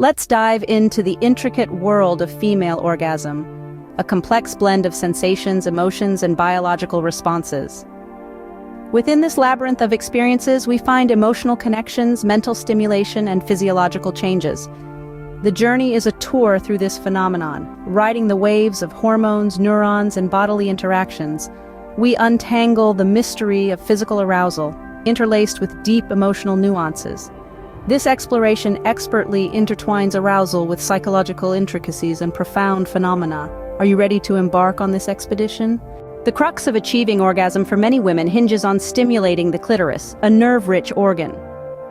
Let's dive into the intricate world of female orgasm, a complex blend of sensations, emotions, and biological responses. Within this labyrinth of experiences, we find emotional connections, mental stimulation, and physiological changes. The journey is a tour through this phenomenon, riding the waves of hormones, neurons, and bodily interactions. We untangle the mystery of physical arousal, interlaced with deep emotional nuances. This exploration expertly intertwines arousal with psychological intricacies and profound phenomena. Are you ready to embark on this expedition? The crux of achieving orgasm for many women hinges on stimulating the clitoris, a nerve-rich organ.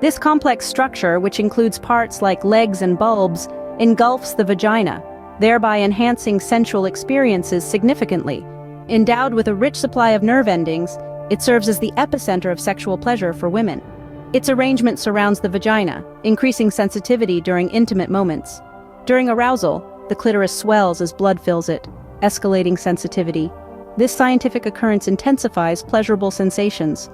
This complex structure, which includes parts like legs and bulbs, engulfs the vagina, thereby enhancing sensual experiences significantly. Endowed with a rich supply of nerve endings, it serves as the epicenter of sexual pleasure for women. Its arrangement surrounds the vagina, increasing sensitivity during intimate moments. During arousal, the clitoris swells as blood fills it, escalating sensitivity. This scientific occurrence intensifies pleasurable sensations.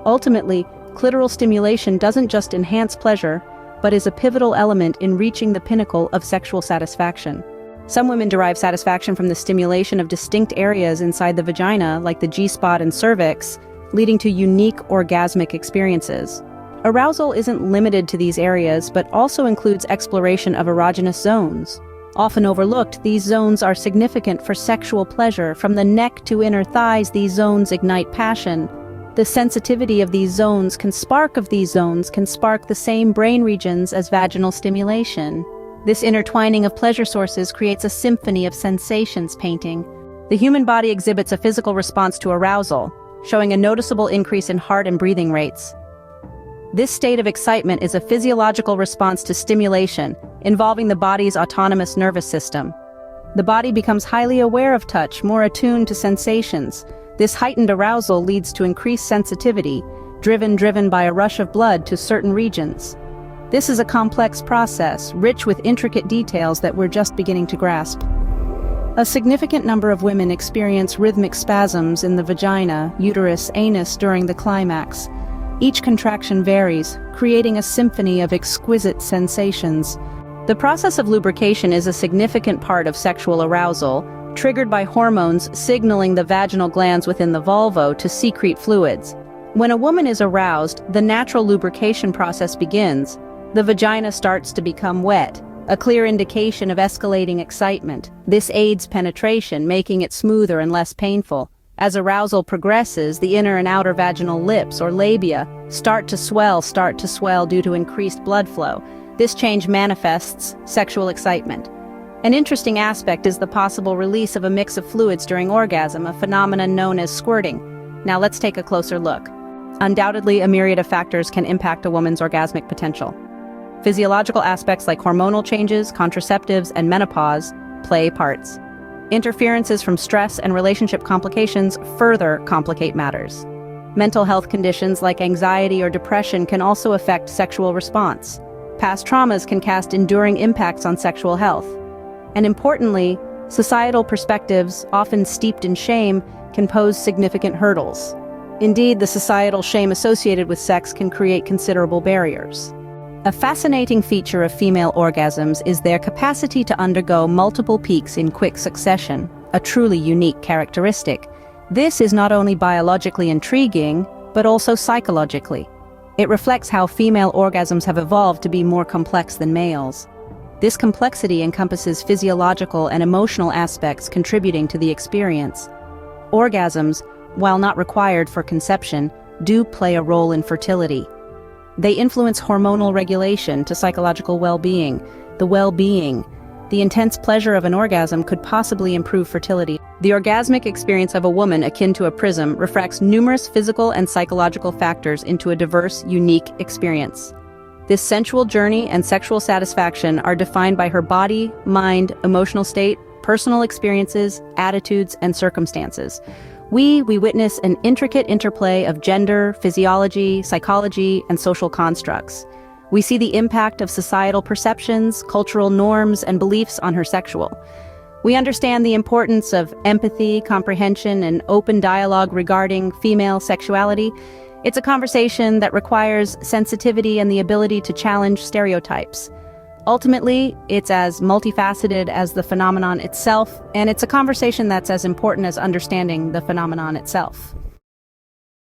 Ultimately, clitoral stimulation doesn't just enhance pleasure, but is a pivotal element in reaching the pinnacle of sexual satisfaction. Some women derive satisfaction from the stimulation of distinct areas inside the vagina, like the G-spot and cervix, leading to unique orgasmic experiences. Arousal isn't limited to these areas, but also includes exploration of erogenous zones. Often overlooked, these zones are significant for sexual pleasure. From the neck to inner thighs, these zones ignite passion. The sensitivity of these zones can spark the same brain regions as vaginal stimulation. This intertwining of pleasure sources creates a symphony of sensations painting. The human body exhibits a physical response to arousal, showing a noticeable increase in heart and breathing rates. This state of excitement is a physiological response to stimulation, involving the body's autonomous nervous system. The body becomes highly aware of touch, more attuned to sensations. This heightened arousal leads to increased sensitivity, driven by a rush of blood to certain regions. This is a complex process, rich with intricate details that we're just beginning to grasp. A significant number of women experience rhythmic spasms in the vagina, uterus, anus during the climax. Each contraction varies, creating a symphony of exquisite sensations. The process of lubrication is a significant part of sexual arousal, triggered by hormones signaling the vaginal glands within the vulva to secrete fluids. When a woman is aroused, the natural lubrication process begins. The vagina starts to become wet, a clear indication of escalating excitement. This aids penetration, making it smoother and less painful. As arousal progresses, the inner and outer vaginal lips, or labia, start to swell due to increased blood flow. This change manifests sexual excitement. An interesting aspect is the possible release of a mix of fluids during orgasm, a phenomenon known as squirting. Now let's take a closer look. Undoubtedly, a myriad of factors can impact a woman's orgasmic potential. Physiological aspects like hormonal changes, contraceptives, and menopause play parts. Interferences from stress and relationship complications further complicate matters. Mental health conditions like anxiety or depression can also affect sexual response. Past traumas can cast enduring impacts on sexual health. And importantly, societal perspectives, often steeped in shame, can pose significant hurdles. Indeed, the societal shame associated with sex can create considerable barriers. A fascinating feature of female orgasms is their capacity to undergo multiple peaks in quick succession, a truly unique characteristic. This is not only biologically intriguing, but also psychologically. It reflects how female orgasms have evolved to be more complex than males. This complexity encompasses physiological and emotional aspects contributing to the experience. Orgasms, while not required for conception, do play a role in fertility. They influence hormonal regulation to psychological well-being. The intense pleasure of an orgasm could possibly improve fertility. The orgasmic experience of a woman, akin to a prism, refracts numerous physical and psychological factors into a diverse, unique experience. This sensual journey and sexual satisfaction are defined by her body, mind, emotional state, personal experiences, attitudes, and circumstances. We witness an intricate interplay of gender, physiology, psychology, and social constructs. We see the impact of societal perceptions, cultural norms, and beliefs on her sexual. We understand the importance of empathy, comprehension, and open dialogue regarding female sexuality. It's a conversation that requires sensitivity and the ability to challenge stereotypes. Ultimately, it's as multifaceted as the phenomenon itself, and it's a conversation that's as important as understanding the phenomenon itself.